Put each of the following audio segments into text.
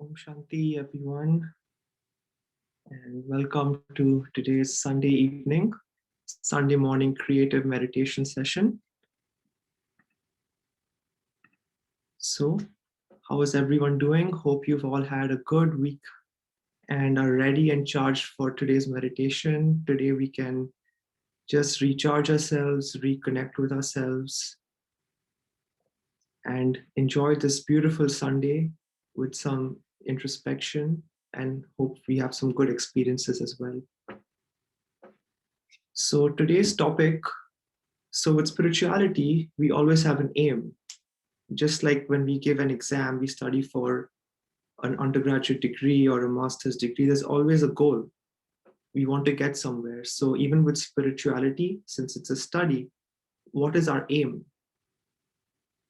Om Shanti, everyone, and welcome to today's Sunday evening, Sunday morning creative meditation session. So, how is everyone doing? Hope you've all had a good week and are ready and charged for today's meditation. Today, we can just recharge ourselves, reconnect with ourselves, and enjoy this beautiful Sunday with some introspection, and hope we have some good experiences as well. So today's topic, so with spirituality, we always have an aim. Just like when we give an exam, we study for an undergraduate degree or a master's degree, there's always a goal. We want to get somewhere. So even with spirituality, since it's a study, what is our aim?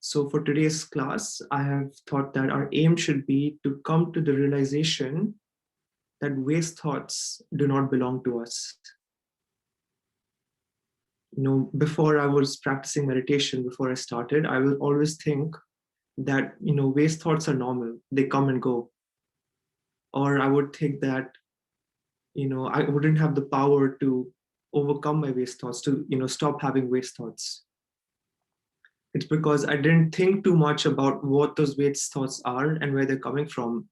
So for today's class, I have thought that our aim should be to come to the realization that waste thoughts do not belong to us. Before I was practicing meditation, before I started, I will always think that, waste thoughts are normal. They come and go. Or I would think that, I wouldn't have the power to overcome my waste thoughts, to, stop having waste thoughts. It's because I didn't think too much about what those waste thoughts are and where they're coming from.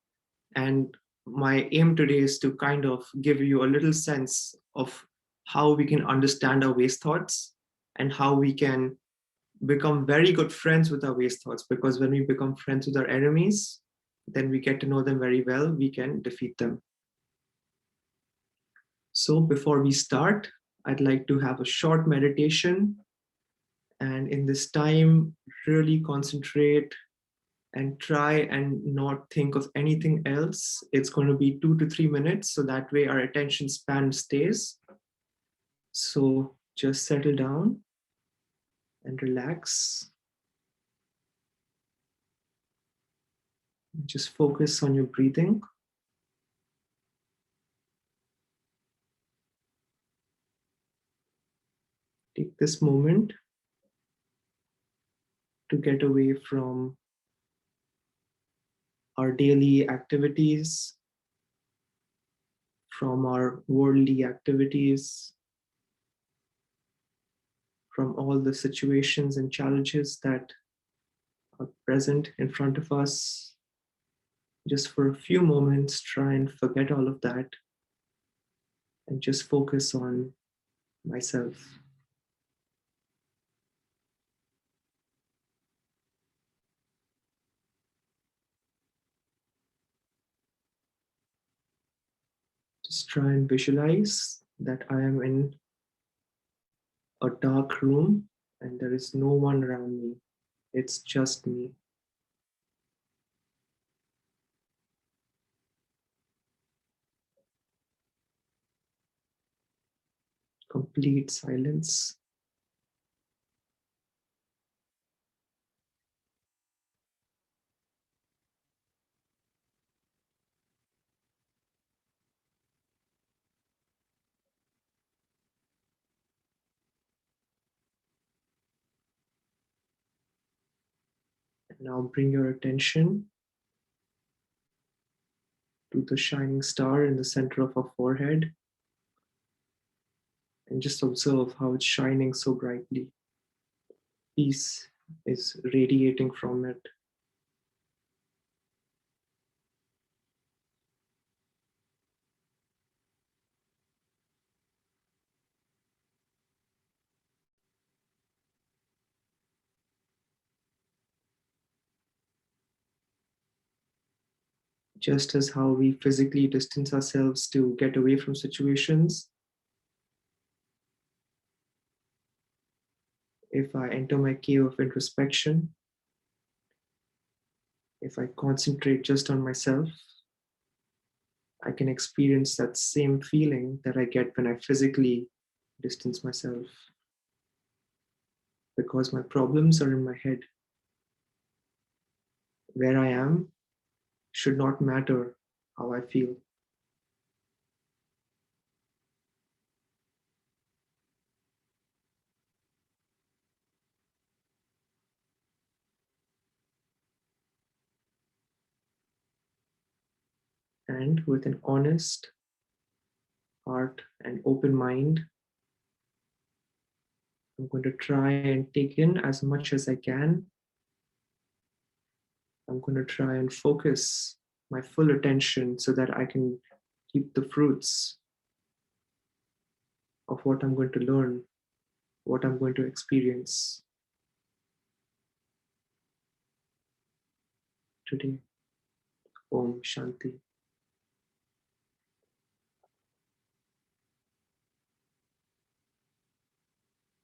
And my aim today is to kind of give you a little sense of how we can understand our waste thoughts and how we can become very good friends with our waste thoughts, because when we become friends with our enemies, then we get to know them very well, we can defeat them. So before we start, I'd like to have a short meditation, and in this time, really concentrate and try and not think of anything else. It's going to be 2 to 3 minutes, so that way our attention span stays. So just settle down and relax. Just focus on your breathing. Take this moment to get away from our daily activities, from our worldly activities, from all the situations and challenges that are present in front of us. Just for a few moments, try and forget all of that and just focus on myself. Just try and visualize that I am in a dark room and there is no one around me. It's just me. Complete silence. And now bring your attention to the shining star in the center of our forehead and just observe how it's shining so brightly. Peace is radiating from it. Just as how we physically distance ourselves to get away from situations, if I enter my cave of introspection, if I concentrate just on myself, I can experience that same feeling that I get when I physically distance myself. Because my problems are in my head. Where I am should not matter how I feel. And with an honest heart and open mind, I'm going to try and take in as much as I can. I'm going to try and focus my full attention so that I can keep the fruits of what I'm going to learn, what I'm going to experience today. Om Shanti.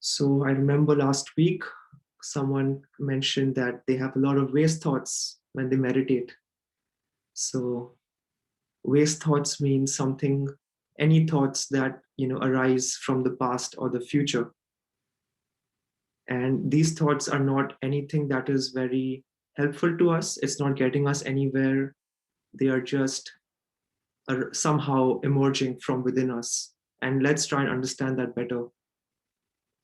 So I remember last week, someone mentioned that they have a lot of waste thoughts when they meditate. So waste thoughts mean something, any thoughts that arise from the past or the future. And these thoughts are not anything that is very helpful to us. It's not getting us anywhere. They are just somehow emerging from within us. And let's try and understand that better.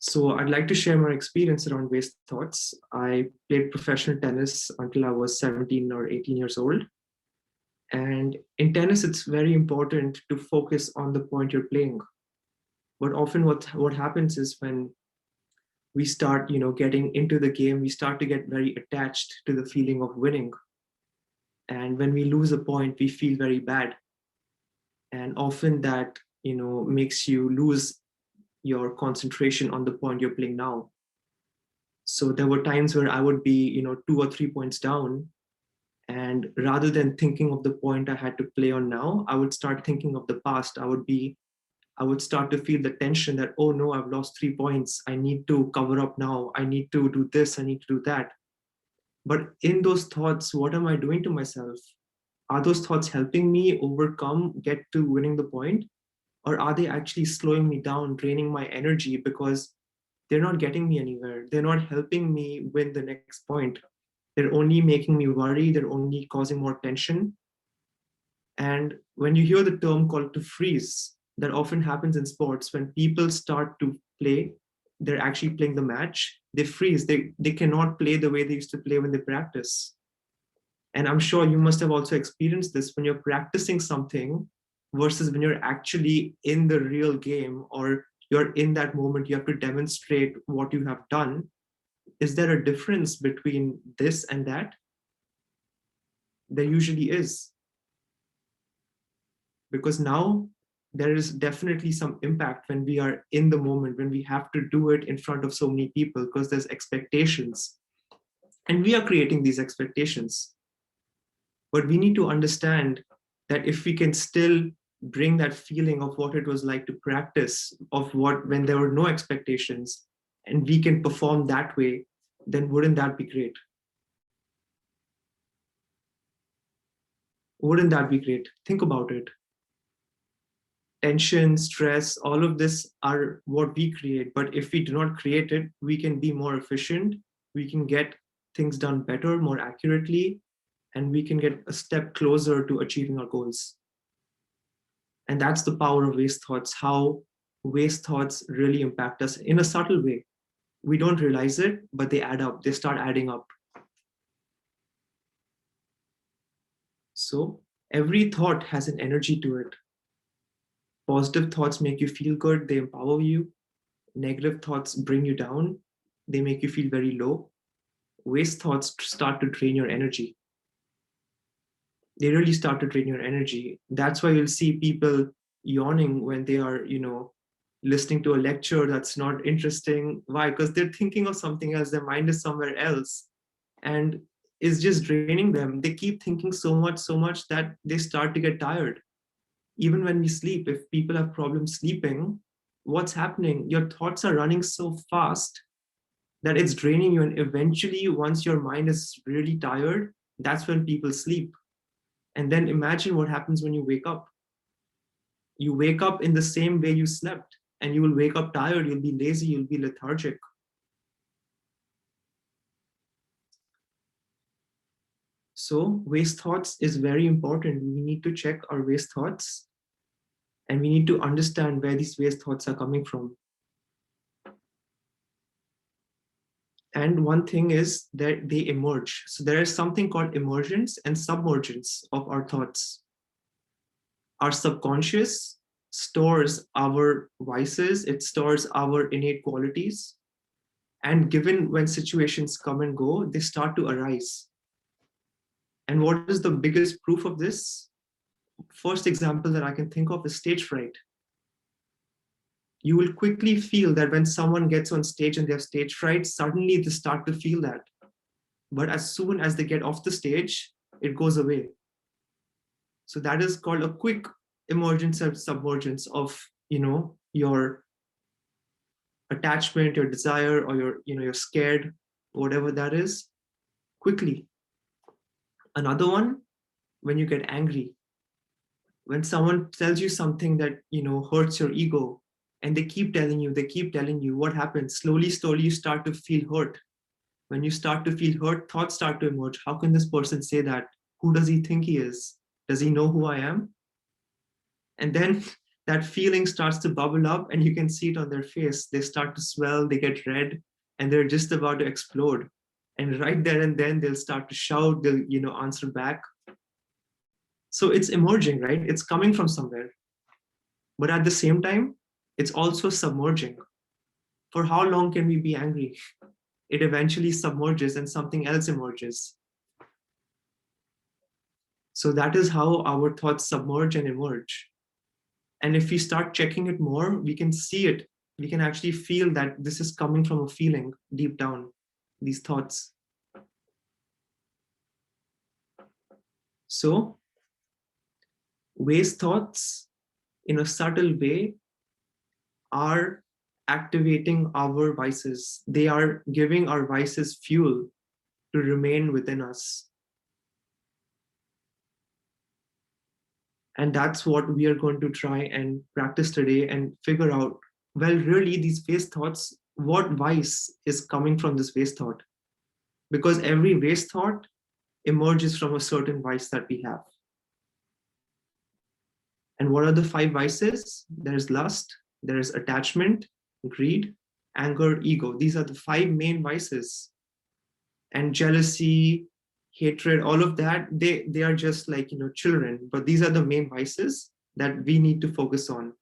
So I'd like to share my experience around waste thoughts. I played professional tennis until I was 17 or 18 years old. And in tennis, it's very important to focus on the point you're playing. But often what happens is when we start, getting into the game, we start to get very attached to the feeling of winning. And when we lose a point, we feel very bad. And often that, makes you lose your concentration on the point you're playing now. So there were times where I would be, 2 or 3 points down. And rather than thinking of the point I had to play on now, I would start thinking of the past. I would start to feel the tension that, oh no, I've lost 3 points. I need to cover up now. I need to do this. I need to do that. But in those thoughts, what am I doing to myself? Are those thoughts helping me overcome, get to winning the point? Or are they actually slowing me down, draining my energy because they're not getting me anywhere? They're not helping me win the next point. They're only making me worry. They're only causing more tension. And when you hear the term called to freeze, that often happens in sports when people start to play, they're actually playing the match, they freeze. They cannot play the way they used to play when they practice. And I'm sure you must have also experienced this when you're practicing something versus when you're actually in the real game or you're in that moment, you have to demonstrate what you have done. Is there a difference between this and that? There usually is. Because now there is definitely some impact when we are in the moment, when we have to do it in front of so many people, because there's expectations. And we are creating these expectations. But we need to understand that if we can still bring that feeling of what it was like to practice, of what when there were no expectations, and we can perform that way, then wouldn't that be great? Wouldn't that be great? Think about it. Tension, stress, all of this are what we create. But if we do not create it, we can be more efficient. We can get things done better, more accurately, and we can get a step closer to achieving our goals. And that's the power of waste thoughts, how waste thoughts really impact us in a subtle way. We don't realize it, but they add up, they start adding up. So every thought has an energy to it. Positive thoughts make you feel good, they empower you. Negative thoughts bring you down, they make you feel very low. Waste thoughts start to drain your energy. They really start to drain your energy. That's why you'll see people yawning when they are, listening to a lecture that's not interesting. Why? Because they're thinking of something else, their mind is somewhere else. And it's just draining them. They keep thinking so much that they start to get tired. Even when we sleep, if people have problems sleeping, what's happening? Your thoughts are running so fast that it's draining you. And eventually, once your mind is really tired, that's when people sleep. And then imagine what happens when you wake up. You wake up in the same way you slept, and you will wake up tired, you'll be lazy, you'll be lethargic. So waste thoughts is very important. We need to check our waste thoughts, and we need to understand where these waste thoughts are coming from. And one thing is that they emerge. So there is something called emergence and submergence of our thoughts. Our subconscious stores our vices, it stores our innate qualities. And given when situations come and go, they start to arise. And what is the biggest proof of this? First example that I can think of is stage fright. You will quickly feel that when someone gets on stage and they have stage fright, suddenly they start to feel that. But as soon as they get off the stage, it goes away. So that is called a quick emergence and submergence of, your attachment, your desire, or you're scared, whatever that is, quickly. Another one, when you get angry, when someone tells you something that hurts your ego, and they keep telling you, what happens? Slowly you start to feel hurt. When you start to feel hurt, thoughts start to emerge. How can this person say that? Who does he think he is? Does he know who I am? And then that feeling starts to bubble up, and you can see it on their face. They start to swell, they get red, and they're just about to explode. And right there and then they'll start to shout, they'll answer back. So it's emerging, right? It's coming from somewhere. But at the same time, it's also submerging. For how long can we be angry? It eventually submerges and something else emerges. So that is how our thoughts submerge and emerge. And if we start checking it more, we can see it. We can actually feel that this is coming from a feeling deep down, these thoughts. So, waste thoughts in a subtle way are activating our vices. They are giving our vices fuel to remain within us. And that's what we are going to try and practice today and figure out, well, really, these waste thoughts, what vice is coming from this waste thought? Because every waste thought emerges from a certain vice that we have. And what are the 5 vices? There is lust, there is attachment, greed, anger, ego. These are the 5 main vices. And jealousy, hatred, all of that, they are just like children. But these are the main vices that we need to focus on.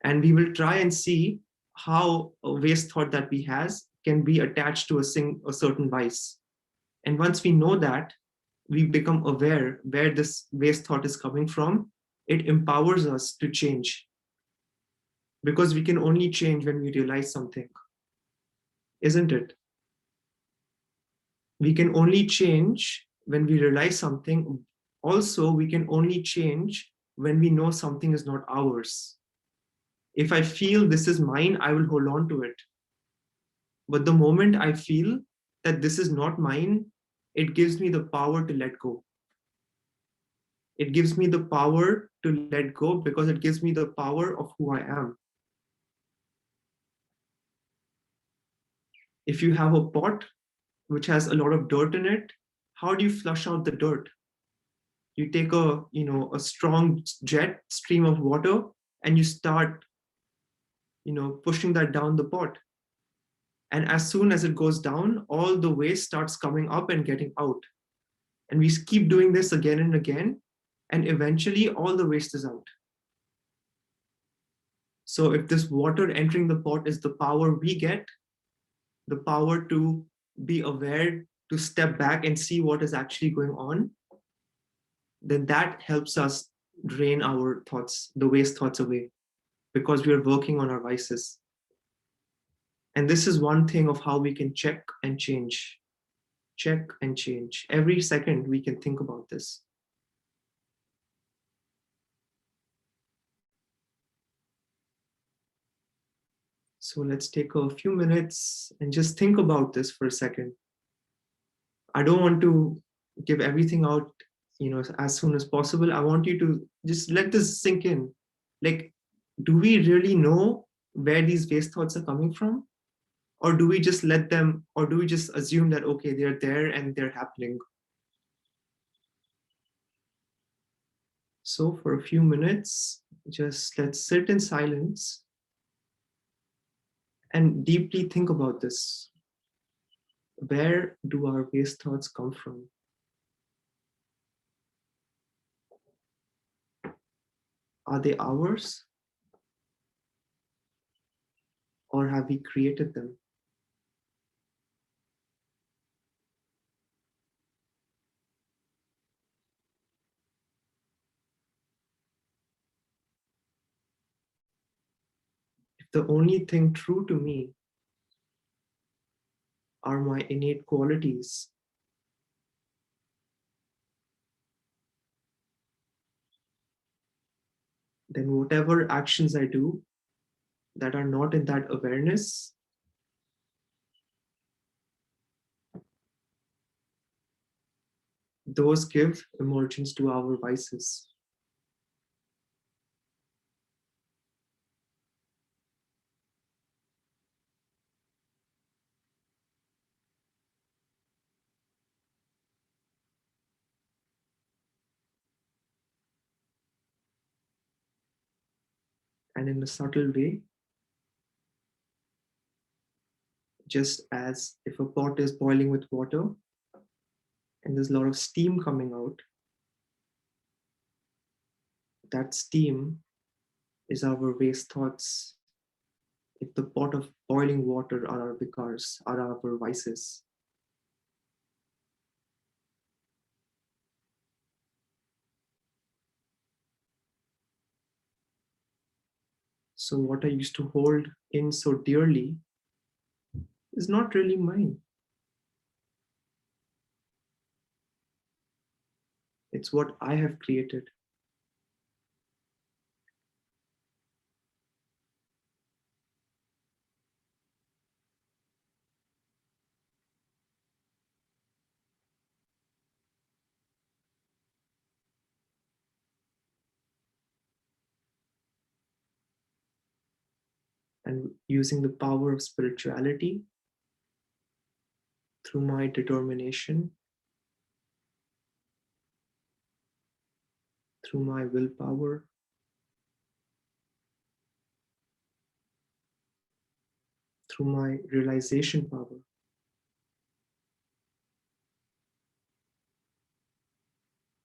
And we will try and see how a waste thought that we has can be attached to a certain vice. And once we know that, we become aware where this waste thought is coming from, it empowers us to change. Because we can only change when we realize something, isn't it? We can only change when we realize something. Also, we can only change when we know something is not ours. If I feel this is mine, I will hold on to it. But the moment I feel that this is not mine, it gives me the power to let go. It gives me the power to let go because it gives me the power of who I am. If you have a pot which has a lot of dirt in it, how do you flush out the dirt? You take a strong jet stream of water and you start pushing that down the pot. And as soon as it goes down, all the waste starts coming up and getting out. And we keep doing this again and again, and eventually all the waste is out. So if this water entering the pot is the power we get, the power to be aware, to step back and see what is actually going on, then that helps us drain our thoughts, the waste thoughts away, because we are working on our vices. And this is one thing of how we can check and change. Check and change. Every second we can think about this. So let's take a few minutes and just think about this for a second. I don't want to give everything out, as soon as possible. I want you to just let this sink in. Like, do we really know where these waste thoughts are coming from? Or do we just let them, or do we just assume that, okay, they're there and they're happening? So for a few minutes, just let's sit in silence and deeply think about this. Where do our waste thoughts come from? Are they ours, or have we created them? If the only thing true to me are my innate qualities, then whatever actions I do that are not in that awareness, those give emergence to our vices. And in a subtle way, just as if a pot is boiling with water and there's a lot of steam coming out, that steam is our waste thoughts. If the pot of boiling water are our vikars, are our vices. So what I used to hold in so dearly is not really mine. It's what I have created. And using the power of spirituality through my determination, through my willpower, through my realization power,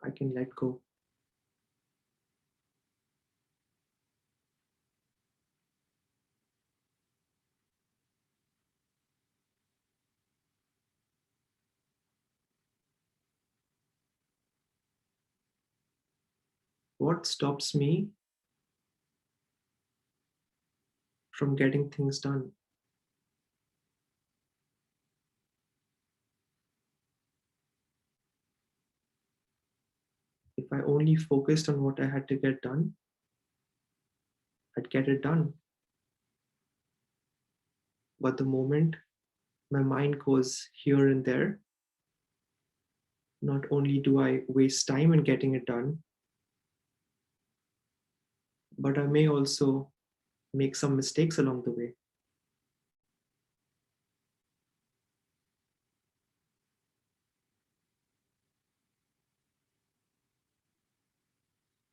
I can let go. What stops me from getting things done? If I only focused on what I had to get done, I'd get it done. But the moment my mind goes here and there, not only do I waste time in getting it done, but I may also make some mistakes along the way.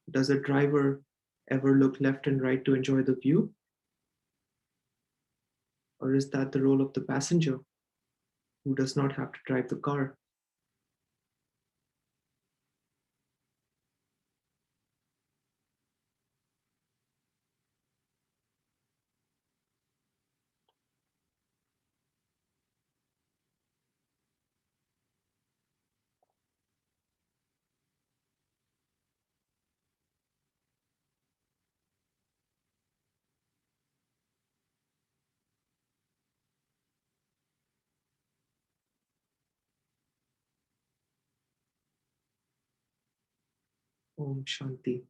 Does a driver ever look left and right to enjoy the view? Or is that the role of the passenger who does not have to drive the car? Om Shanti.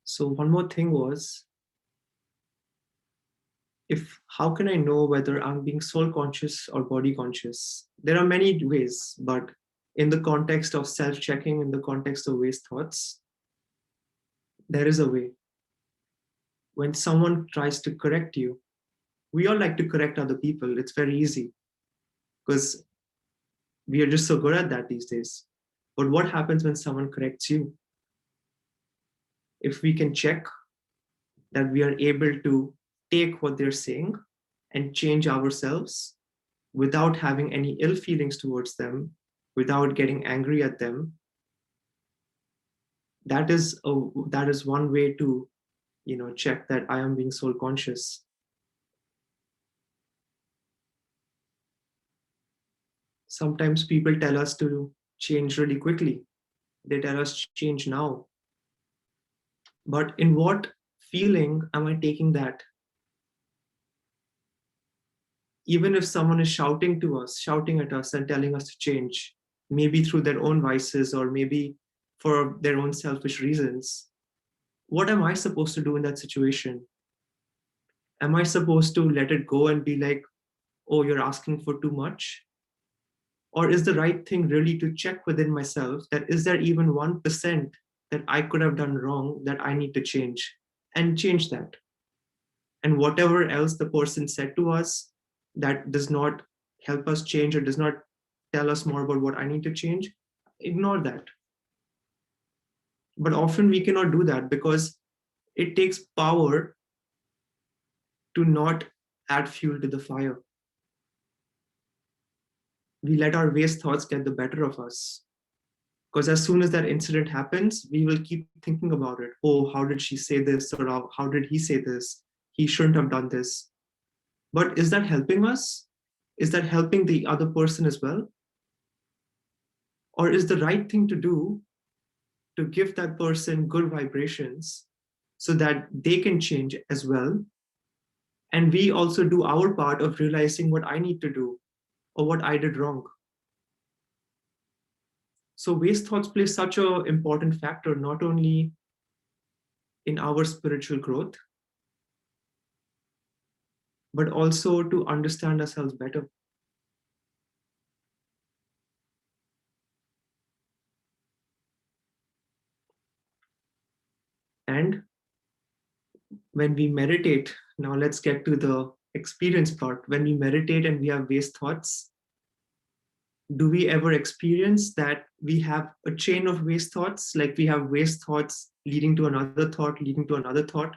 So one more thing was, if how can I know whether I'm being soul conscious or body conscious? There are many ways, but in the context of self-checking, in the context of waste thoughts, there is a way. When someone tries to correct you, we all like to correct other people. It's very easy because we are just so good at that these days. But what happens when someone corrects you? If we can check that we are able to take what they're saying and change ourselves without having any ill feelings towards them, without getting angry at them, that is one way to check that I am being soul conscious. Sometimes people tell us to change really quickly. They tell us change now. But in what feeling am I taking that? Even if someone is shouting at us and telling us to change, maybe through their own vices or maybe for their own selfish reasons, what am I supposed to do in that situation? Am I supposed to let it go and be like, oh, you're asking for too much? Or is the right thing really to check within myself that is there even 1% that I could have done wrong that I need to change, and change that? And whatever else the person said to us that does not help us change or does not tell us more about what I need to change, ignore that. But often we cannot do that because it takes power to not add fuel to the fire. We let our waste thoughts get the better of us. Because as soon as that incident happens, we will keep thinking about it. Oh, how did she say this? Or how did he say this? He shouldn't have done this. But is that helping us? Is that helping the other person as well? Or is the right thing to do to give that person good vibrations so that they can change as well? And we also do our part of realizing what I need to do or what I did wrong. So waste thoughts play such an important factor, not only in our spiritual growth, but also to understand ourselves better. And when we meditate, now let's get to the experience part. When we meditate and we have waste thoughts, do we ever experience that we have a chain of waste thoughts? Like we have waste thoughts leading to another thought, leading to another thought.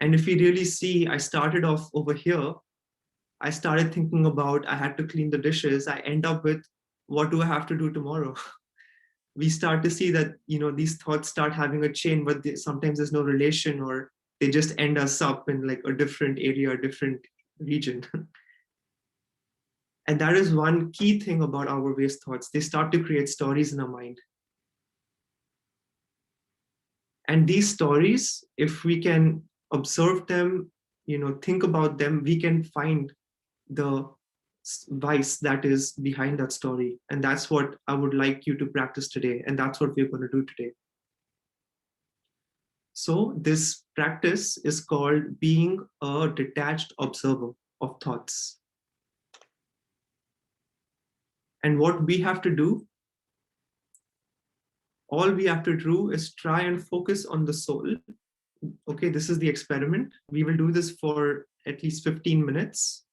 And if we really see, I started off over here, I started thinking about I had to clean the dishes. I end up with what do I have to do tomorrow? We start to see that these thoughts start having a chain, but sometimes there's no relation, or they just end us up in like a different area, a different region. And that is one key thing about our waste thoughts. They start to create stories in our mind. And these stories, if we can observe them, think about them, we can find the vice that is behind that story. And that's what I would like you to practice today. And that's what we're going to do today. So this practice is called being a detached observer of thoughts. And what we have to do, all we have to do is try and focus on the soul. Okay, this is the experiment. We will do this for at least 15 minutes.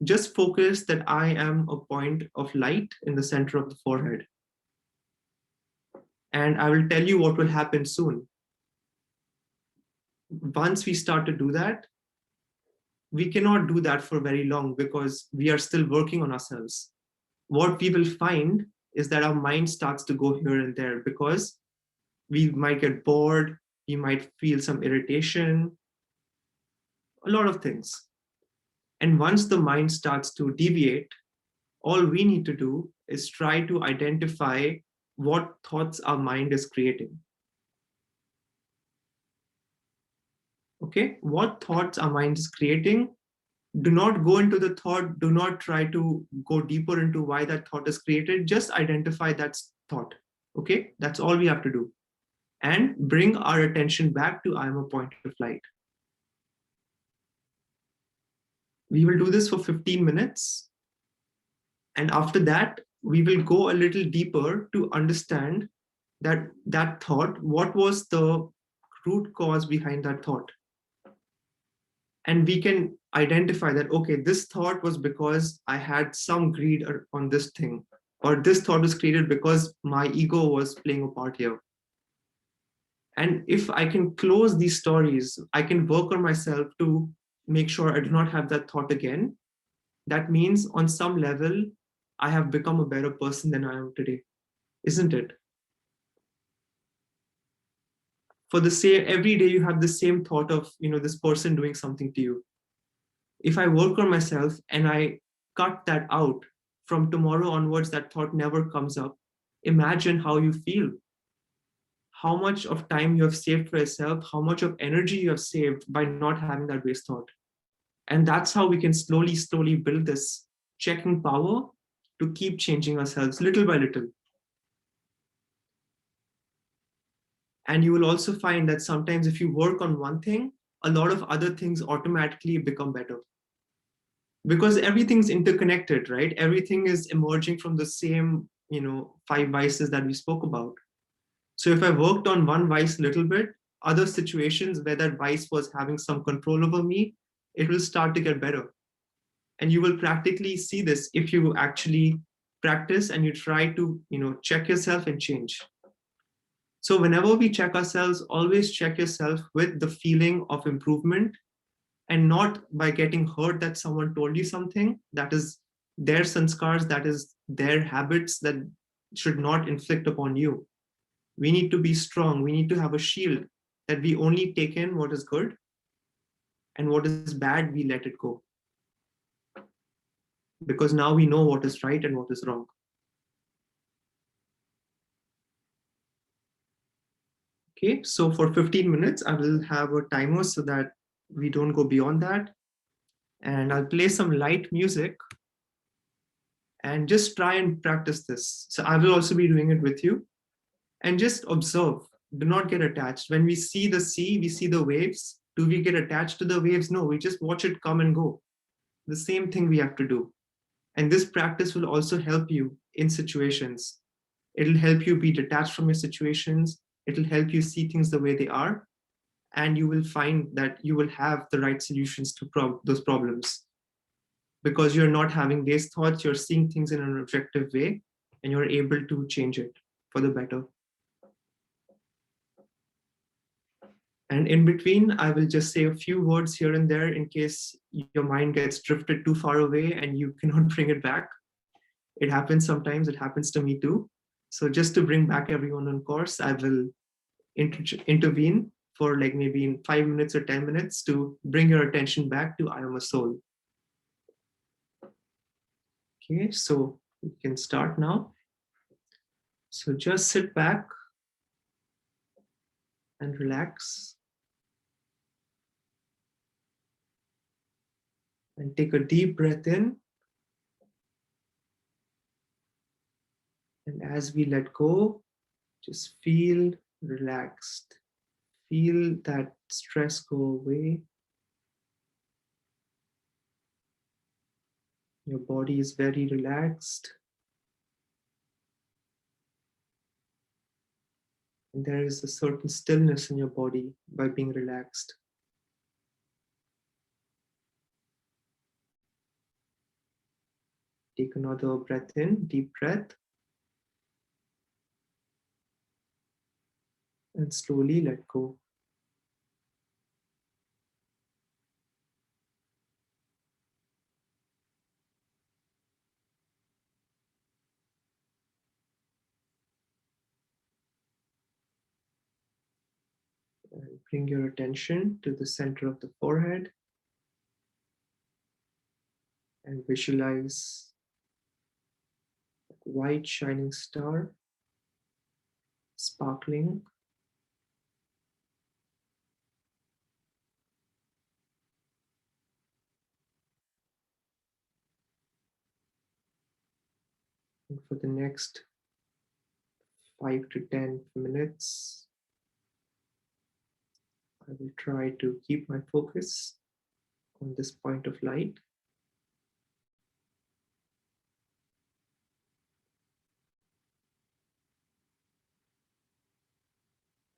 Just focus that I am a point of light in the center of the forehead. And I will tell you what will happen soon. Once we start to do that, we cannot do that for very long because we are still working on ourselves. What we will find is that our mind starts to go here and there because we might get bored, we might feel some irritation, a lot of things. And once the mind starts to deviate, all we need to do is try to identify what thoughts our mind is creating. Okay, what thoughts our mind is creating. Do not go into the thought. Do not try to go deeper into why that thought is created. Just identify that thought. Okay, that's all we have to do. And bring our attention back to I am a point of light. We will do this for 15 minutes. And after that, we will go a little deeper to understand that thought, what was the root cause behind that thought. And we can identify that, okay, this thought was because I had some greed on this thing, or this thought was created because my ego was playing a part here. And if I can close these stories, I can work on myself to make sure I do not have that thought again, that means on some level, I have become a better person than I am today, isn't it? For the same, every day you have the same thought of, this person doing something to you. If I work on myself and I cut that out, from tomorrow onwards, that thought never comes up. Imagine how you feel, how much of time you have saved for yourself, how much of energy you have saved by not having that waste thought. And that's how we can slowly, slowly build this checking power to keep changing ourselves little by little. And you will also find that sometimes if you work on one thing, a lot of other things automatically become better. Because everything's interconnected, right? Everything is emerging from the same, five vices that we spoke about. So if I worked on one vice a little bit, other situations where that vice was having some control over me, it will start to get better. And you will practically see this if you actually practice and you try to, check yourself and change. So whenever we check ourselves, always check yourself with the feeling of improvement and not by getting hurt that someone told you something. That is their sanskars, that is their habits that should not inflict upon you. We need to be strong. We need to have a shield that we only take in what is good and what is bad, we let it go. Because now we know what is right and what is wrong. Okay, so for 15 minutes, I will have a timer so that we don't go beyond that. And I'll play some light music and just try and practice this. So I will also be doing it with you. And just observe. Do not get attached. When we see the sea, we see the waves. Do we get attached to the waves? No, we just watch it come and go. The same thing we have to do. And this practice will also help you in situations. It'll help you be detached from your situations. It'll help you see things the way they are. And you will find that you will have the right solutions to those problems. Because you're not having waste thoughts, you're seeing things in an objective way, and you're able to change it for the better. And in between, I will just say a few words here and there in case your mind gets drifted too far away and you cannot bring it back. It happens sometimes, it happens to me too. So just to bring back everyone on course, I will intervene for like maybe in 5 minutes or 10 minutes to bring your attention back to I am a soul. Okay, so we can start now. So just sit back and relax. And take a deep breath in. And as we let go, just feel relaxed. Feel that stress go away. Your body is very relaxed. And there is a certain stillness in your body by being relaxed. Take another breath in, deep breath. And slowly let go. And bring your attention to the center of the forehead. And visualize a white shining star, sparkling. And for the next 5 to 10 minutes, I will try to keep my focus on this point of light.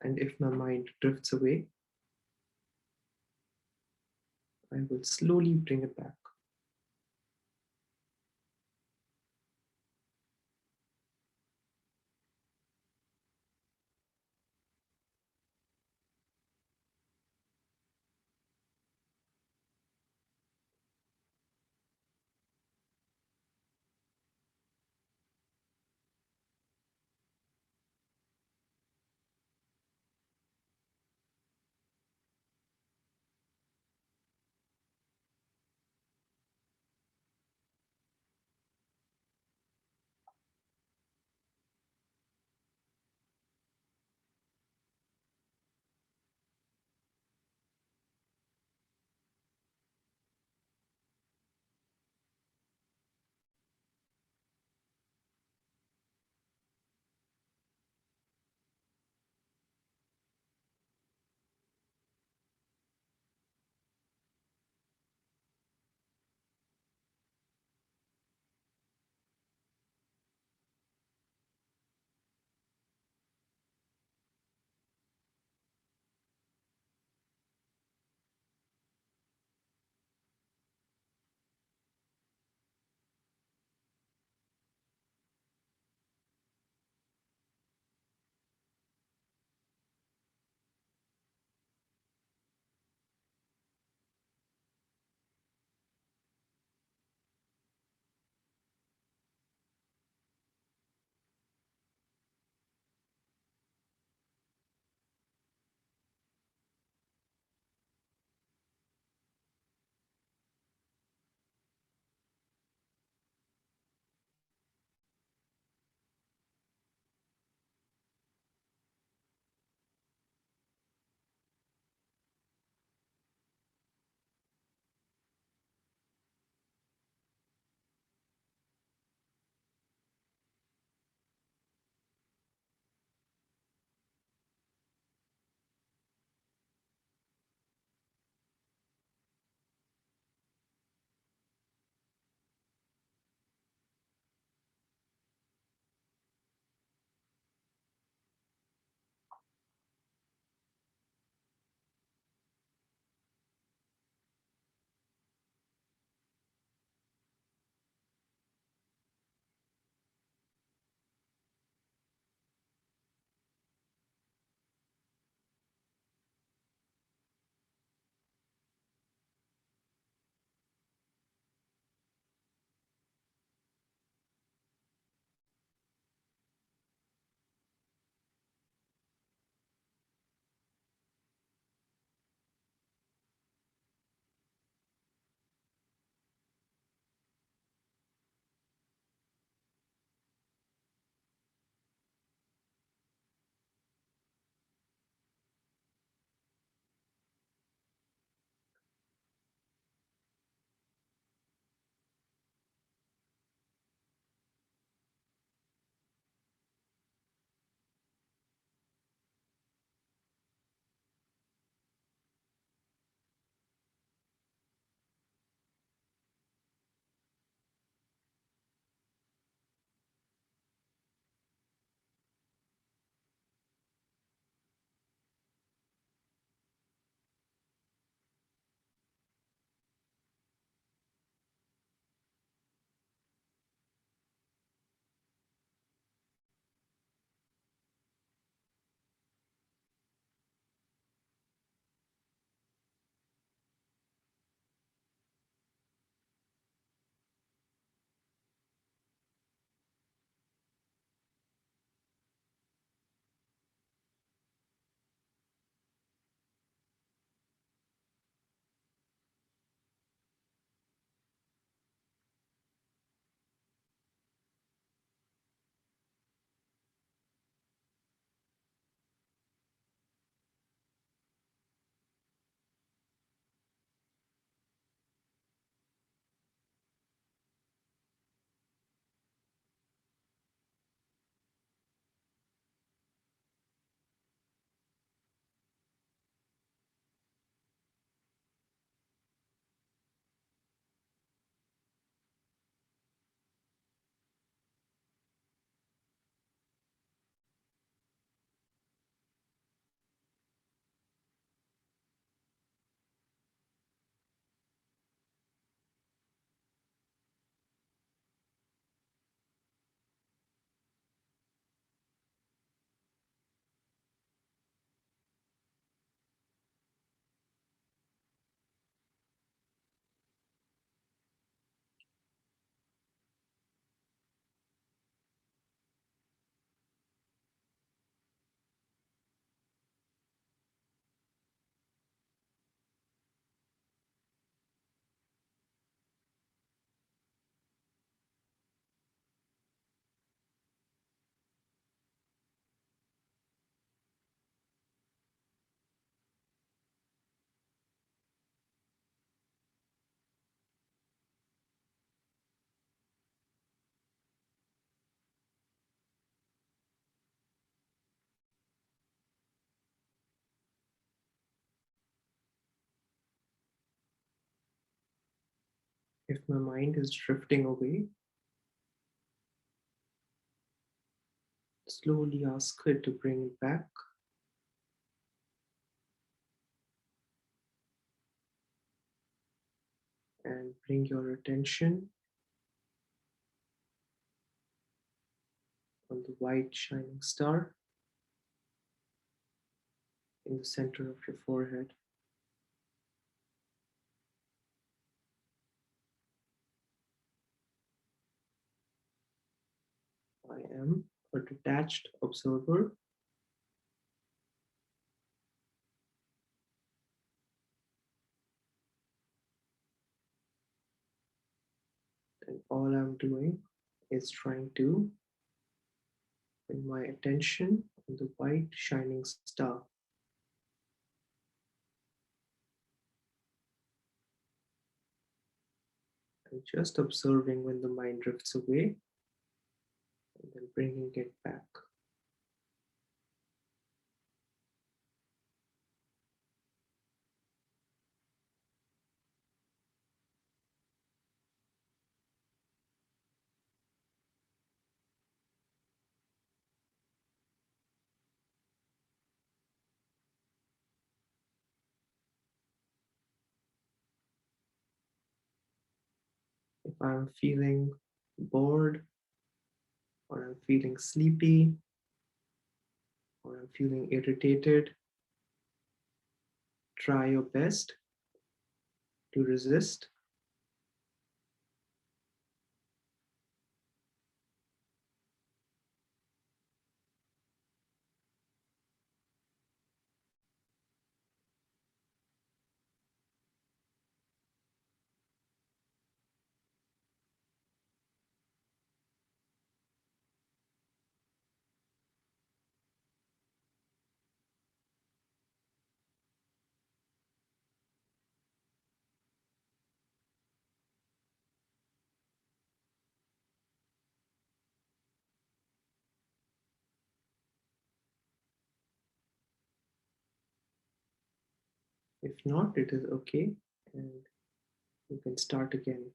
And if my mind drifts away, I will slowly bring it back. If my mind is drifting away, slowly ask it to bring it back and bring your attention on the white shining star in the center of your forehead. I am a detached observer, and all I'm doing is trying to bring my attention on the white shining star. And just observing when the mind drifts away and then bringing it back. If I'm feeling bored, or I'm feeling sleepy, or I'm feeling irritated, try your best to resist. If not, it is okay, and you can start again.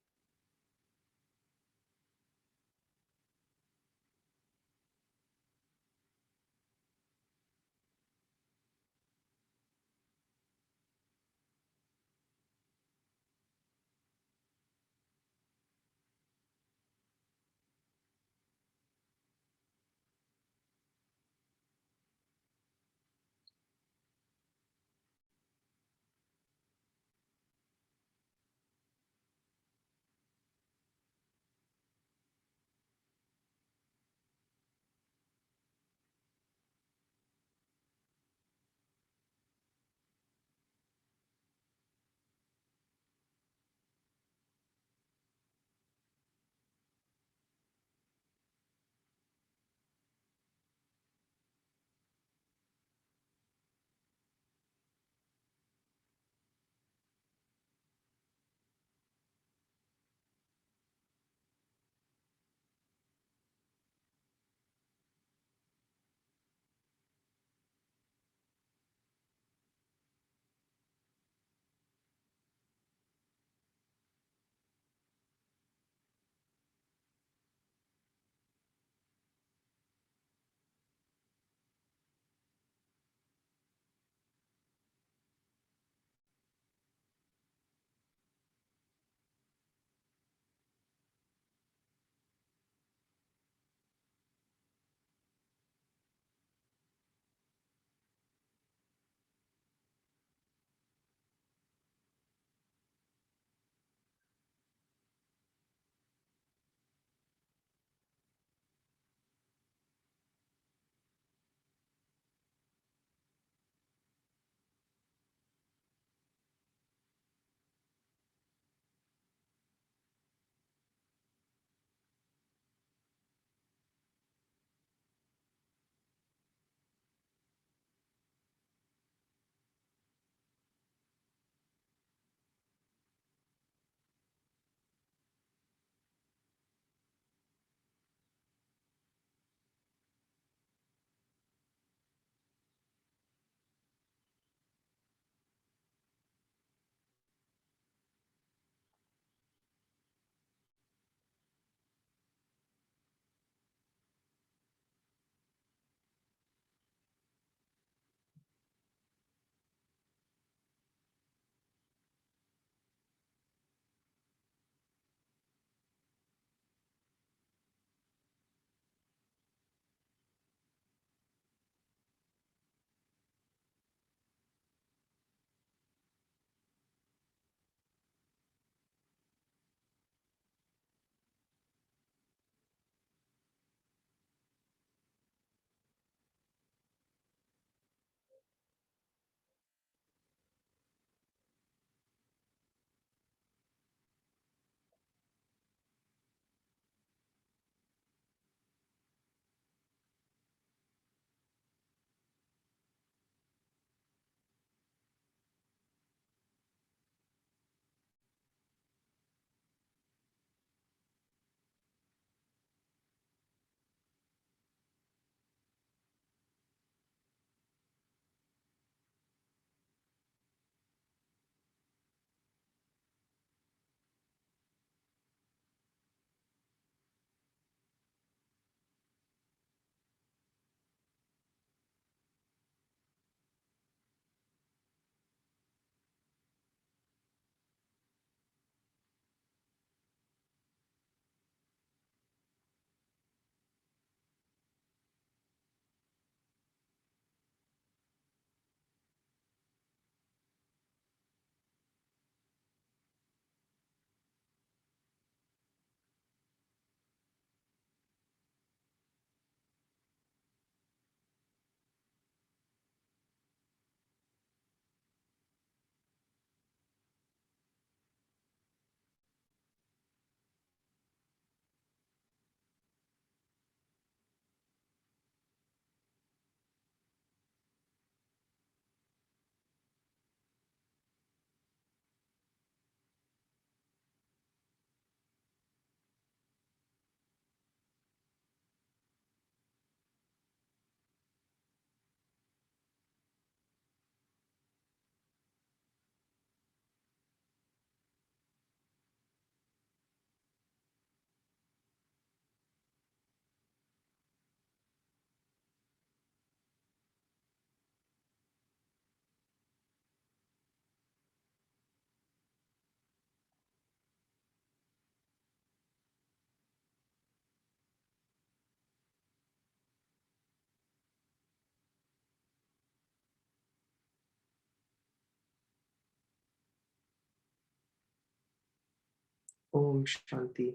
Om Shanti.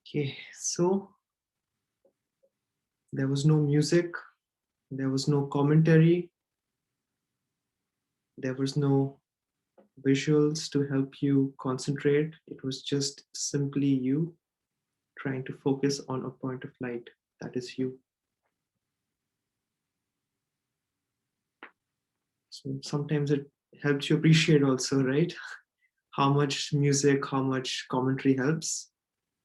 Okay, so there was no music, there was no commentary, there was no visuals to help you concentrate. It was just simply you trying to focus on a point of light. That is you. So sometimes it helps you appreciate also, right? How much music, how much commentary helps.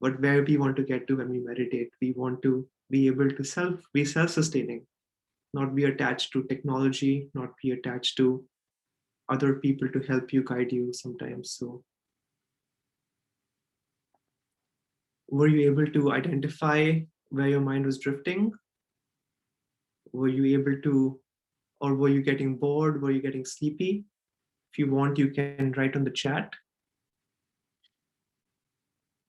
But where we want to get to when we meditate, we want to be able to be self-sustaining, not be attached to technology, not be attached to other people to help you, guide you sometimes. So were you able to identify where your mind was drifting? Were you able to, or were you getting bored? Were you getting sleepy? If you want, you can write on the chat,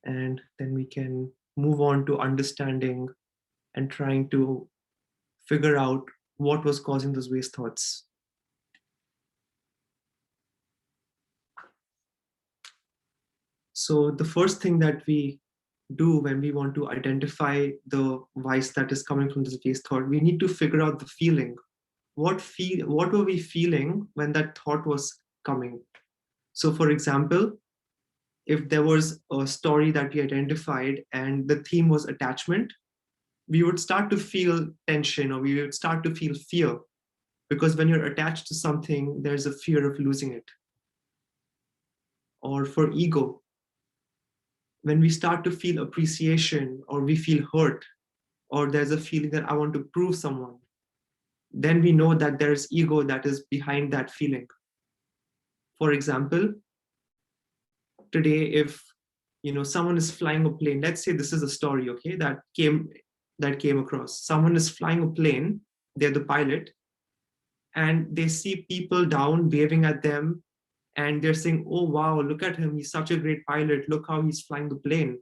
and then we can move on to understanding and trying to figure out what was causing those waste thoughts. So the first thing that we do when we want to identify the vice that is coming from this waste thought, we need to figure out the feeling. What were we feeling when that thought was coming? So for example, if there was a story that we identified and the theme was attachment, we would start to feel tension, or we would start to feel fear, because when you're attached to something, there's a fear of losing it. Or for ego, when we start to feel appreciation, or we feel hurt, or there's a feeling that I want to prove someone, then we know that there's ego that is behind that feeling. For example, today, if someone is flying a plane, let's say this is a story, okay, that came across. Someone is flying a plane, they're the pilot, and they see people down waving at them, and they're saying, oh wow, look at him, he's such a great pilot, look how he's flying the plane.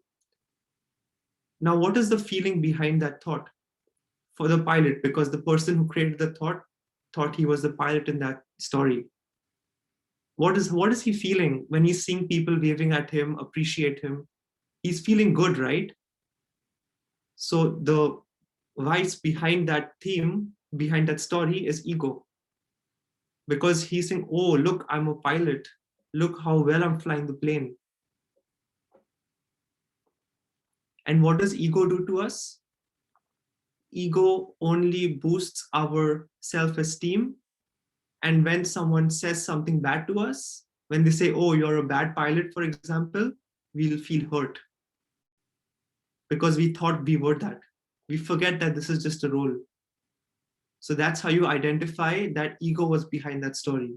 Now what is the feeling behind that thought for the pilot? Because the person who created the thought he was the pilot in that story. What is he feeling when he's seeing people waving at him, appreciate him? He's feeling good, right? So the vice behind that theme, behind that story, is ego. Because he's saying, oh, look, I'm a pilot. Look how well I'm flying the plane. And what does ego do to us? Ego only boosts our self-esteem. And when someone says something bad to us, when they say, oh, you're a bad pilot, for example, we'll feel hurt because we thought we were that. We forget that this is just a role. So that's how you identify that ego was behind that story.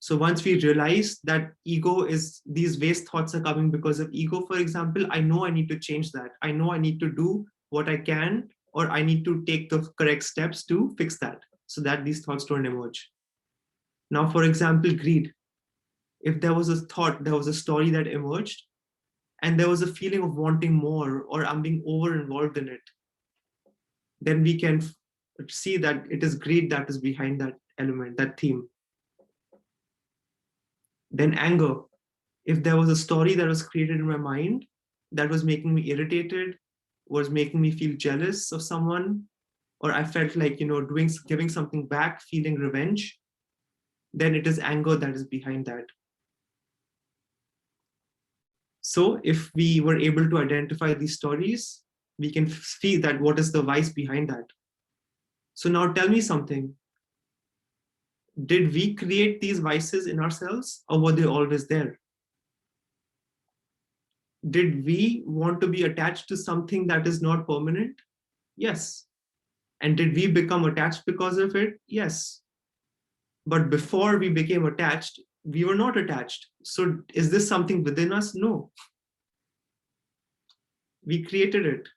So once we realize that ego is, these waste thoughts are coming because of ego, for example, I know I need to change that. I know I need to do what I can, or I need to take the correct steps to fix that so that these thoughts don't emerge. Now, for example, greed. If there was a thought, there was a story that emerged, and there was a feeling of wanting more, or I'm being over involved in it, then we can see that it is greed that is behind that element, that theme. Then anger. If there was a story that was created in my mind that was making me irritated, was making me feel jealous of someone, or I felt like, giving something back, feeling revenge, then it is anger that is behind that. So if we were able to identify these stories, we can see that what is the vice behind that. So now tell me something. Did we create these vices in ourselves, or were they always there? Did we want to be attached to something that is not permanent? Yes. And did we become attached because of it? Yes. But before we became attached, we were not attached. So is this something within us? No. We created it.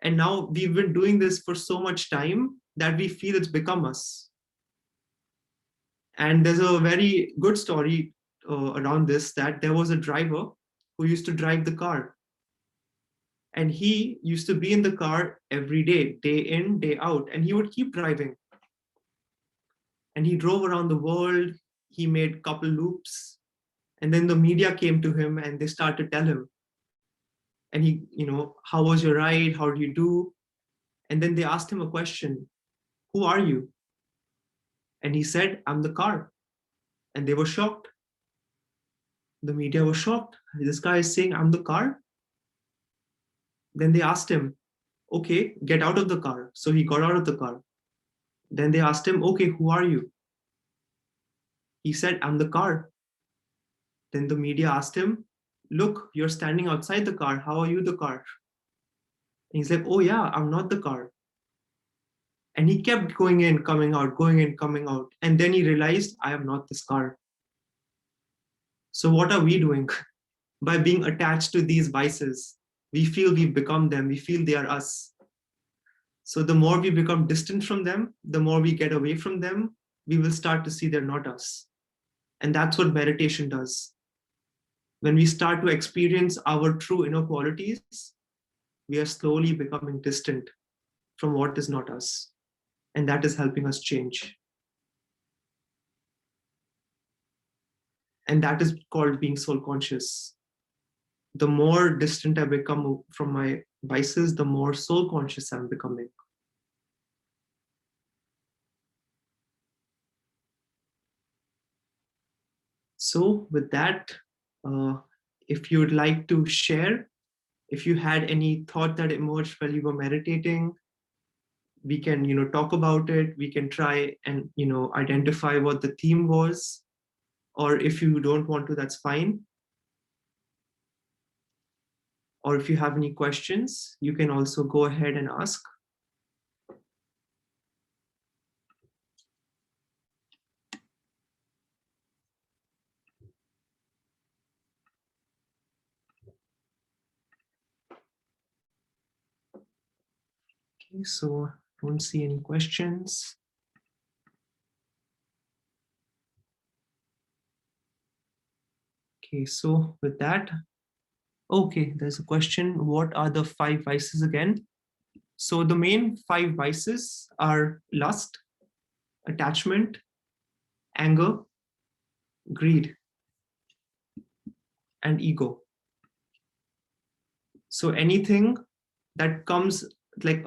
And now we've been doing this for so much time that we feel it's become us. And there's a very good story around this, that there was a driver who used to drive the car. And he used to be in the car every day in, day out, and he would keep driving. And he drove around the world. he made couple loops, and then the media came to him and they started to tell him. And he, how was your ride? How did you do? And then they asked him a question, who are you? And he said, I'm the car. And they were shocked. The media was shocked. This guy is saying, I'm the car. Then they asked him, okay, get out of the car. So he got out of the car. Then they asked him, okay, who are you? He said, I'm the car. Then the media asked him, look, you're standing outside the car. How are you the car? And he's like, oh yeah, I'm not the car. And he kept going in, coming out, going in, coming out. And then he realized, I am not this car. So what are we doing? By being attached to these vices, we feel we've become them. We feel they are us. So the more we become distant from them, the more we get away from them, we will start to see they're not us. And that's what meditation does. When we start to experience our true inner qualities, we are slowly becoming distant from what is not us. And that is helping us change. And that is called being soul conscious. The more distant I become from my vices, the more soul conscious I'm becoming. So with that, if you would like to share, if you had any thought that emerged while you were meditating, we can, talk about it. We can try and, identify what the theme was. Or if you don't want to, that's fine. Or if you have any questions, you can also go ahead and ask. Okay, so don't see any questions. Okay, so with that, okay, there's a question. What are the 5 vices again? So the main 5 vices are lust, attachment, anger, greed, and ego. So anything that comes like,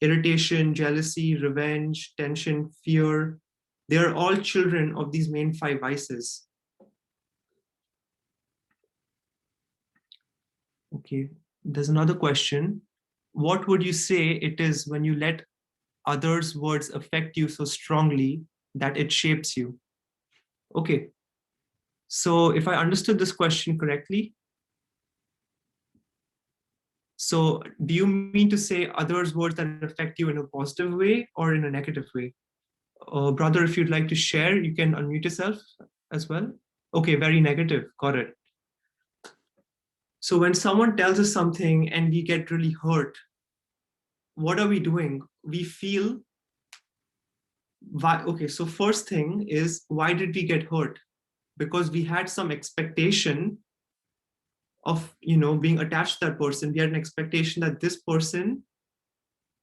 irritation, jealousy, revenge, tension, fear, they are all children of these main 5 vices. Okay, there's another question. What would you say it is when you let others' words affect you so strongly that it shapes you? Okay, so if I understood this question correctly, so do you mean to say others' words that affect you in a positive way or in a negative way? Brother, if you'd like to share, you can unmute yourself as well. Okay, very negative. Got it. So when someone tells us something and we get really hurt, what are we doing? We feel, why? Okay, so first thing is, why did we get hurt? Because we had some expectation of, being attached to that person. We had an expectation that this person,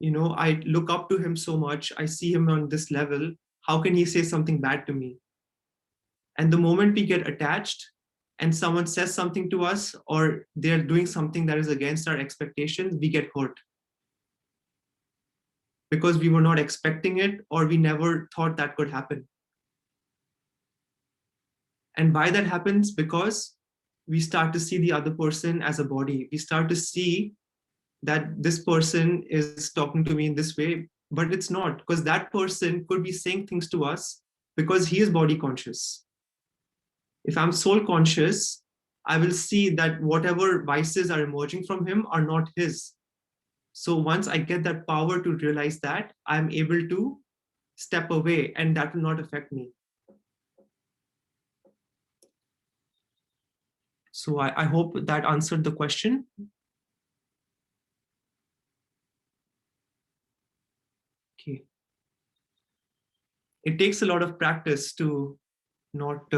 I look up to him so much. I see him on this level. How can he say something bad to me? And the moment we get attached and someone says something to us, or they're doing something that is against our expectations, we get hurt. Because we were not expecting it, or we never thought that could happen. And why that happens? Because we start to see the other person as a body. We start to see that this person is talking to me in this way, but it's not, because that person could be saying things to us because he is body conscious. If I'm soul conscious, I will see that whatever vices are emerging from him are not his. So once I get that power to realize that, I'm able to step away and that will not affect me. So I hope that answered the question. Okay. It takes a lot of practice to not,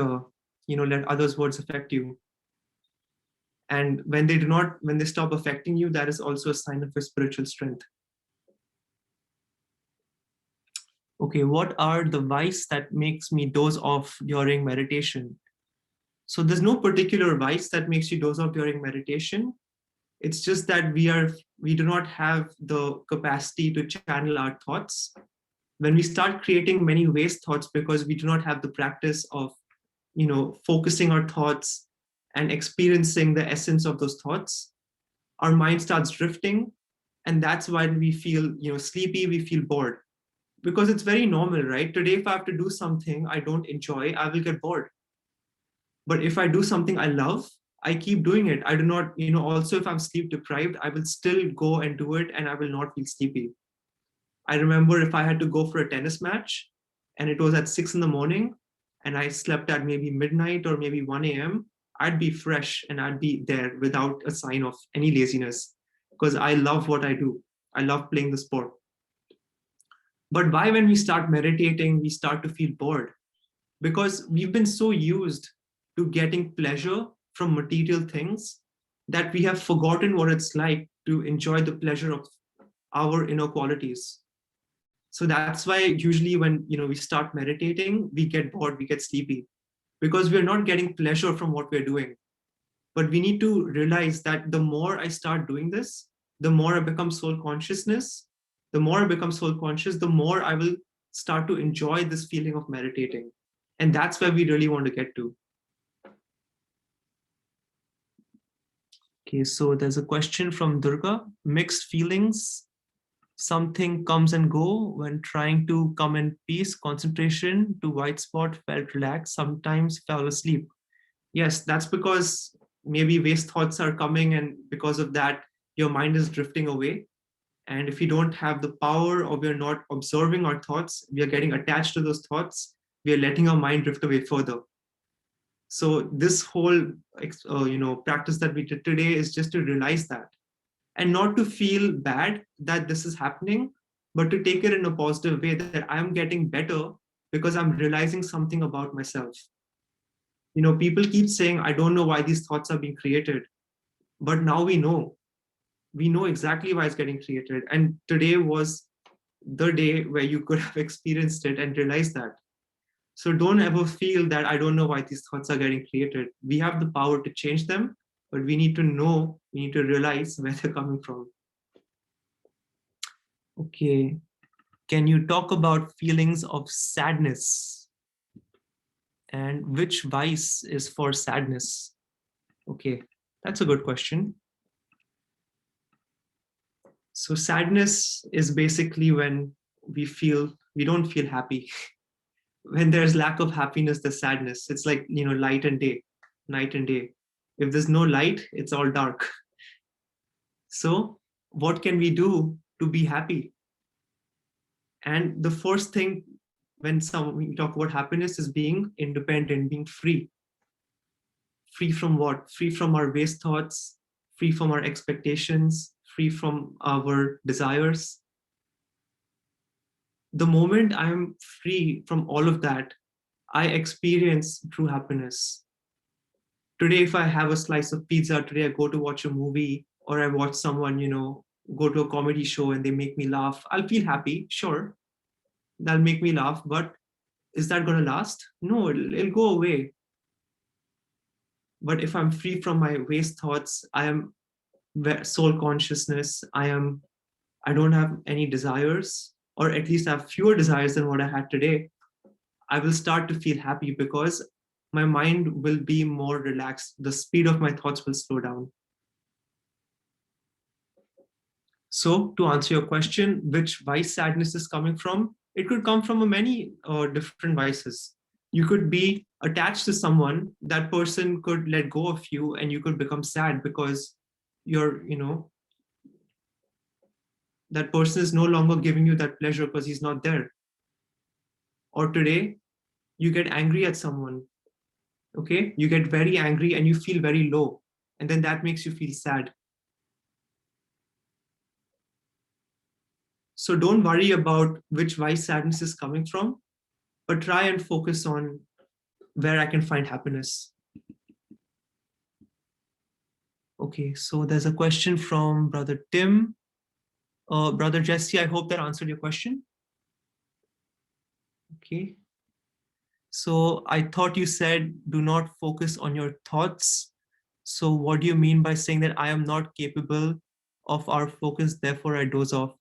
let others' words affect you. And when they stop affecting you, that is also a sign of your spiritual strength. Okay, what are the vice that makes me doze off during meditation? So there's no particular vice that makes you doze off during meditation. It's just that we do not have the capacity to channel our thoughts. When we start creating many waste thoughts because we do not have the practice of, focusing our thoughts and experiencing the essence of those thoughts, our mind starts drifting. And that's why we feel, sleepy, we feel bored. Because it's very normal, right? Today, if I have to do something I don't enjoy, I will get bored. But if I do something I love, I keep doing it. I do not, also if I'm sleep deprived, I will still go and do it and I will not feel sleepy. I remember if I had to go for a tennis match and it was at 6 in the morning and I slept at maybe midnight or maybe 1 a.m., I'd be fresh and I'd be there without a sign of any laziness because I love what I do. I love playing the sport. But why, when we start meditating, we start to feel bored? Because we've been so used to getting pleasure from material things that we have forgotten what it's like to enjoy the pleasure of our inner qualities. So that's why usually when we start meditating, we get bored, we get sleepy, because we're not getting pleasure from what we're doing. But we need to realize that the more I start doing this, the more I become soul consciousness. The more I become soul conscious, the more I will start to enjoy this feeling of meditating. And that's where we really want to get to. Okay, so there's a question from Durga. Mixed feelings. Something comes and go when trying to come in peace, concentration to white spot, felt relaxed, sometimes fell asleep. Yes, that's because maybe waste thoughts are coming, and because of that, your mind is drifting away. And if you don't have the power, or we're not observing our thoughts, we are getting attached to those thoughts, we are letting our mind drift away further. So this whole practice that we did today is just to realize that, and not to feel bad that this is happening, but to take it in a positive way, that I'm getting better because I'm realizing something about myself. People keep saying, I don't know why these thoughts are being created, but now we know exactly why it's getting created. And today was the day where you could have experienced it and realized that. So don't ever feel that I don't know why these thoughts are getting created. We have the power to change them, but we need to know, we need to realize where they're coming from. Okay. Can you talk about feelings of sadness? And which vice is for sadness? Okay, that's a good question. So sadness is basically when we don't feel happy. When there's lack of happiness, there's sadness. It's like, light and day, night and day. If there's no light, it's all dark. So what can we do to be happy? And the first thing when we talk about happiness is being independent, being free. Free from what? Free from our waste thoughts, free from our expectations, free from our desires. The moment I'm free from all of that, I experience true happiness. Today, if I have a slice of pizza, today I go to watch a movie, or I watch someone, go to a comedy show and they make me laugh, I'll feel happy, sure. That'll make me laugh, but is that going to last? No, it'll go away. But if I'm free from my waste thoughts, I am soul consciousness, I don't have any desires, or at least I have fewer desires than what I had today, I will start to feel happy because my mind will be more relaxed. The speed of my thoughts will slow down. So to answer your question, which vice sadness is coming from, it could come from many different vices. You could be attached to someone, that person could let go of you and you could become sad because you're, that person is no longer giving you that pleasure because he's not there. Or today, you get angry at someone, okay? You get very angry and you feel very low, and then that makes you feel sad. So don't worry about which vice sadness is coming from, but try and focus on where I can find happiness. Okay, so there's a question from Brother Tim. Brother Jesse, I hope that answered your question. Okay. So I thought you said do not focus on your thoughts. So what do you mean by saying that I am not capable of our focus, therefore I doze off?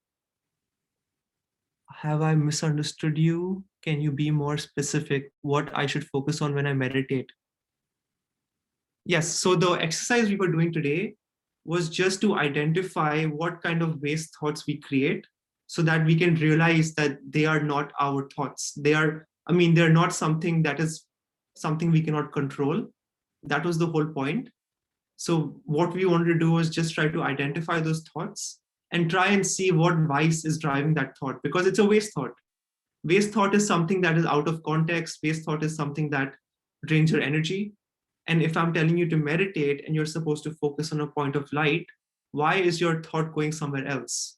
Have I misunderstood you? Can you be more specific what I should focus on when I meditate? Yes, so the exercise we were doing today was just to identify what kind of waste thoughts we create so that we can realize that they are not our thoughts. They're not something that is something we cannot control. That was the whole point. So what we wanted to do was just try to identify those thoughts and try and see what vice is driving that thought, because it's a waste thought. Waste thought is something that is out of context. Waste thought is something that drains your energy. And if I'm telling you to meditate and you're supposed to focus on a point of light, why is your thought going somewhere else?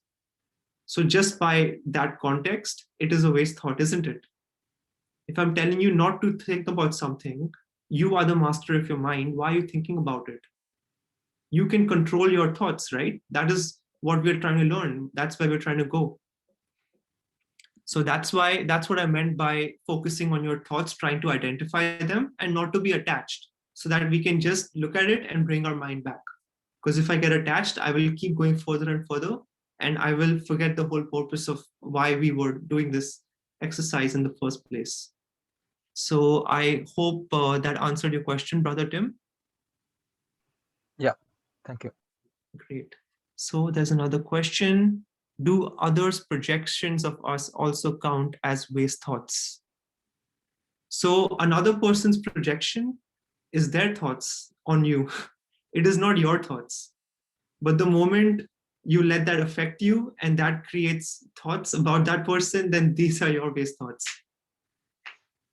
So just by that context, it is a waste thought, isn't it? If I'm telling you not to think about something, you are the master of your mind. Why are you thinking about it? You can control your thoughts, right? That is what we're trying to learn. That's where we're trying to go. So that's what I meant by focusing on your thoughts, trying to identify them and not to be attached, so that we can just look at it and bring our mind back. Because if I get attached, I will keep going further and further, and I will forget the whole purpose of why we were doing this exercise in the first place. So I hope that answered your question, Brother Tim. Yeah, thank you. Great. So there's another question. Do others' projections of us also count as waste thoughts? So another person's projection is their thoughts on you. It is not your thoughts. But the moment you let that affect you and that creates thoughts about that person, then these are your waste thoughts.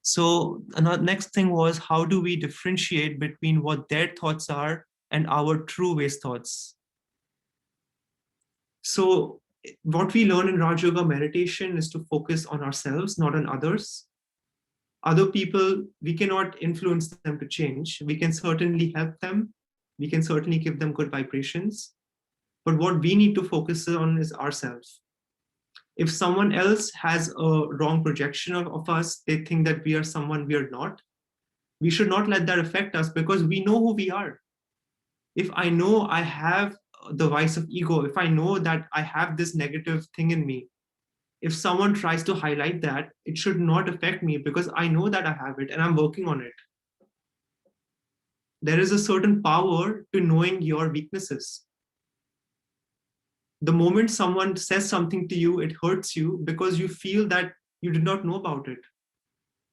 So another next thing was, how do we differentiate between what their thoughts are and our true waste thoughts? So what we learn in Raj Yoga meditation is to focus on ourselves, not on others. Other people, we cannot influence them to change. We can certainly help them. We can certainly give them good vibrations. But what we need to focus on is ourselves. If someone else has a wrong projection of us, they think that we are someone we are not, we should not let that affect us, because we know who we are. If I know I have the vice of ego, if I know that I have this negative thing in me, if someone tries to highlight that, it should not affect me, because I know that I have it and I'm working on it. There is a certain power to knowing your weaknesses. The moment someone says something to you, it hurts you because you feel that you did not know about it.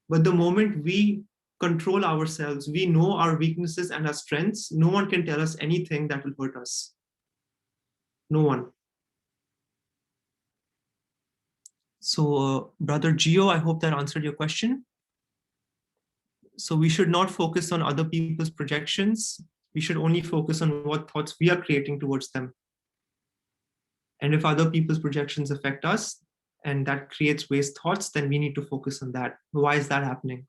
But the moment we control ourselves, we know our weaknesses and our strengths, no one can tell us anything that will hurt us. No one. So, Brother Gio, I hope that answered your question. So we should not focus on other people's projections. We should only focus on what thoughts we are creating towards them. And if other people's projections affect us and that creates waste thoughts, then we need to focus on that. Why is that happening?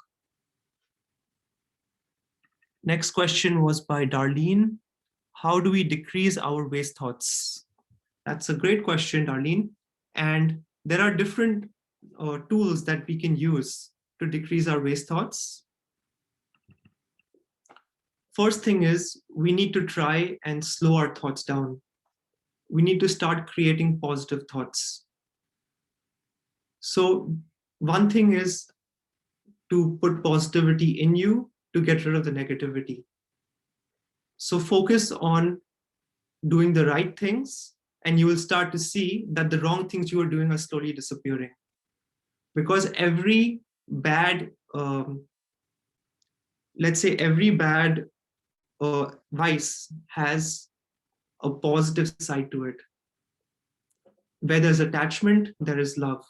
Next question was by Darlene. How do we decrease our waste thoughts? That's a great question, Darlene. And there are different tools that we can use to decrease our waste thoughts. First thing is, we need to try and slow our thoughts down. We need to start creating positive thoughts. So one thing is to put positivity in you to get rid of the negativity. So focus on doing the right things, and you will start to see that the wrong things you are doing are slowly disappearing. Because every bad, let's say every bad vice has a positive side to it. Where there's attachment, there is love.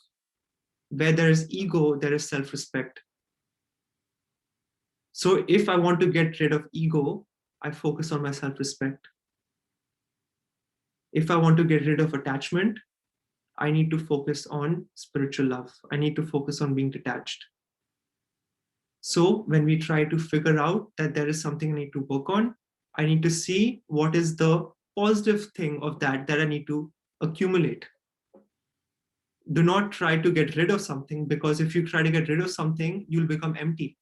Where there is ego, there is self-respect. So if I want to get rid of ego, I focus on my self-respect. If I want to get rid of attachment, I need to focus on spiritual love. I need to focus on being detached. So when we try to figure out that there is something I need to work on, I need to see what is the positive thing of that I need to accumulate. do not try to get rid of something, because if you try to get rid of something, you'll become empty.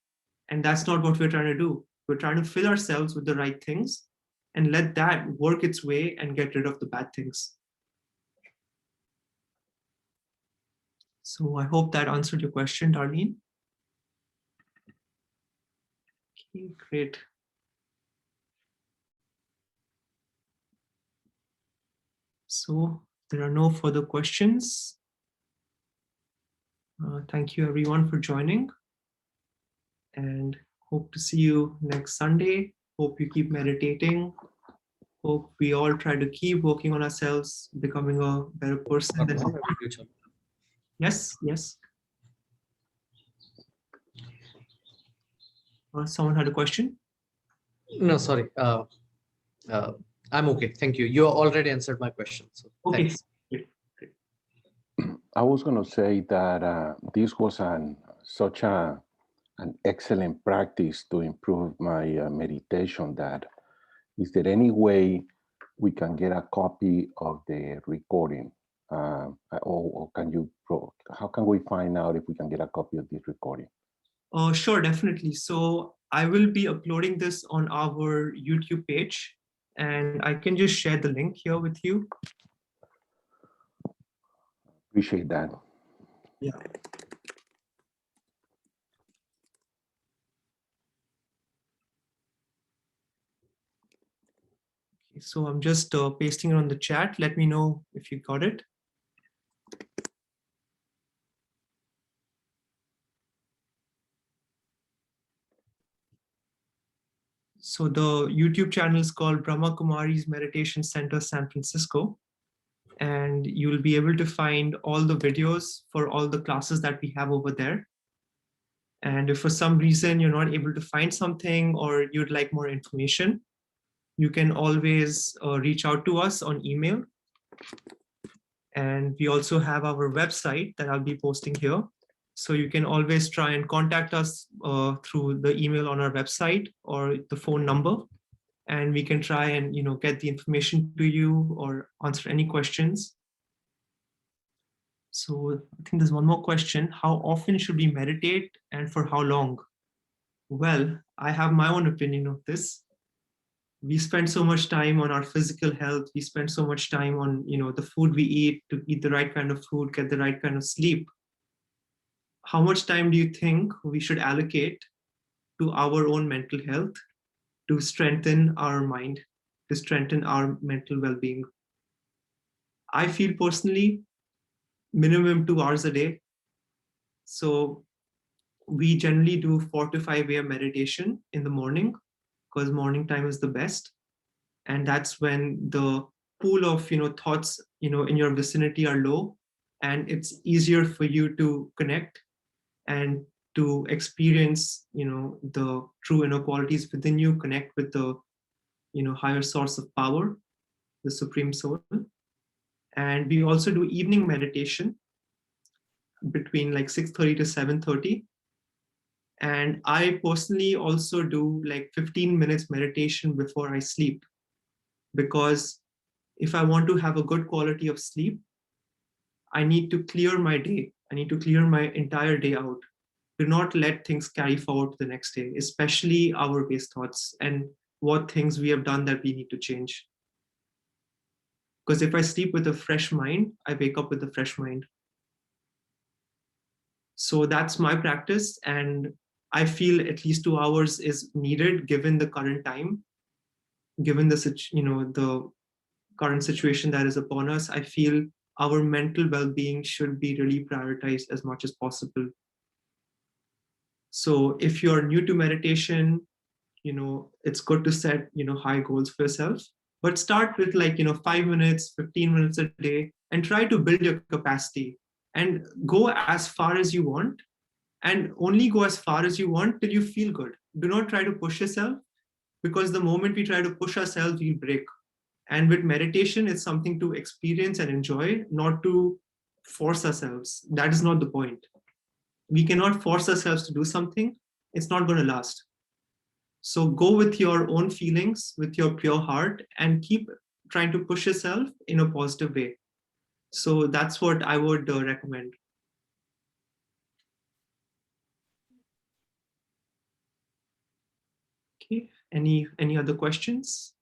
And that's not what we're trying to do. We're trying to fill ourselves with the right things and let that work its way and get rid of the bad things. So I hope that answered your question, Darlene. Okay, great. So there are no further questions. Thank you everyone for joining, and hope to see you next Sunday. Hope you keep meditating. Hope we all try to keep working on ourselves, becoming a better person. Yes, yes. Someone had a question? No, sorry. I'm okay. Thank you. You already answered my question. So Okay. thanks. I was going to say that this was such an excellent practice to improve my meditation. That is there any way we can get a copy of the recording, or can you? How can we find out if we can get a copy of this recording? Sure, definitely. So I will be uploading this on our YouTube page, and I can just share the link here with you. Appreciate that. Yeah. Okay, so I'm just pasting it on the chat. Let me know if you got it. So the YouTube channel is called Brahmakumaris Meditation Center, San Francisco. And you'll be able to find all the videos for all the classes that we have over there. And if for some reason you're not able to find something or you'd like more information, you can always reach out to us on email. And we also have our website that I'll be posting here. So you can always try and contact us through the email on our website or the phone number. And we can try and get the information to you or answer any questions. So I think there's one more question. How often should we meditate and for how long? Well, I have my own opinion of this. We spend so much time on our physical health. We spend so much time on the food we eat, to eat the right kind of food, get the right kind of sleep. How much time do you think we should allocate to our own mental health, to strengthen our mind, to strengthen our mental well-being? I feel personally minimum 2 hours a day. So we generally do 4 to 5 AM meditation in the morning, because morning time is the best. And that's when the pool of thoughts in your vicinity are low, and it's easier for you to connect and to experience the true inner qualities within you, connect with the higher source of power, the supreme soul. And we also do evening meditation between like 6:30 to 7:30. And I personally also do like 15 minutes meditation before I sleep, because if I want to have a good quality of sleep, I need to clear my day. I need to clear my entire day out. Do not let things carry forward to the next day, especially our base thoughts and what things we have done that we need to change. Because if I sleep with a fresh mind, I wake up with a fresh mind. So that's my practice. And I feel at least 2 hours is needed given the current time, given the current situation that is upon us. I feel our mental well-being should be really prioritized as much as possible. So if you're new to meditation, it's good to set high goals for yourself, but start with 5 minutes, 15 minutes a day, and try to build your capacity and go as far as you want, and only go as far as you want till you feel good. Do not try to push yourself, because the moment we try to push ourselves, we'll break. And with meditation, it's something to experience and enjoy, not to force ourselves. That is not the point. We cannot force ourselves to do something. It's not going to last. So go with your own feelings, with your pure heart, and keep trying to push yourself in a positive way. So that's what I would recommend. Okay, any other questions?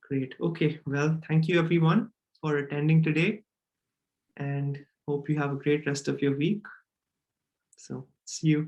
Great. Okay, well, thank you everyone for attending today, and hope you have a great rest of your week. So see you.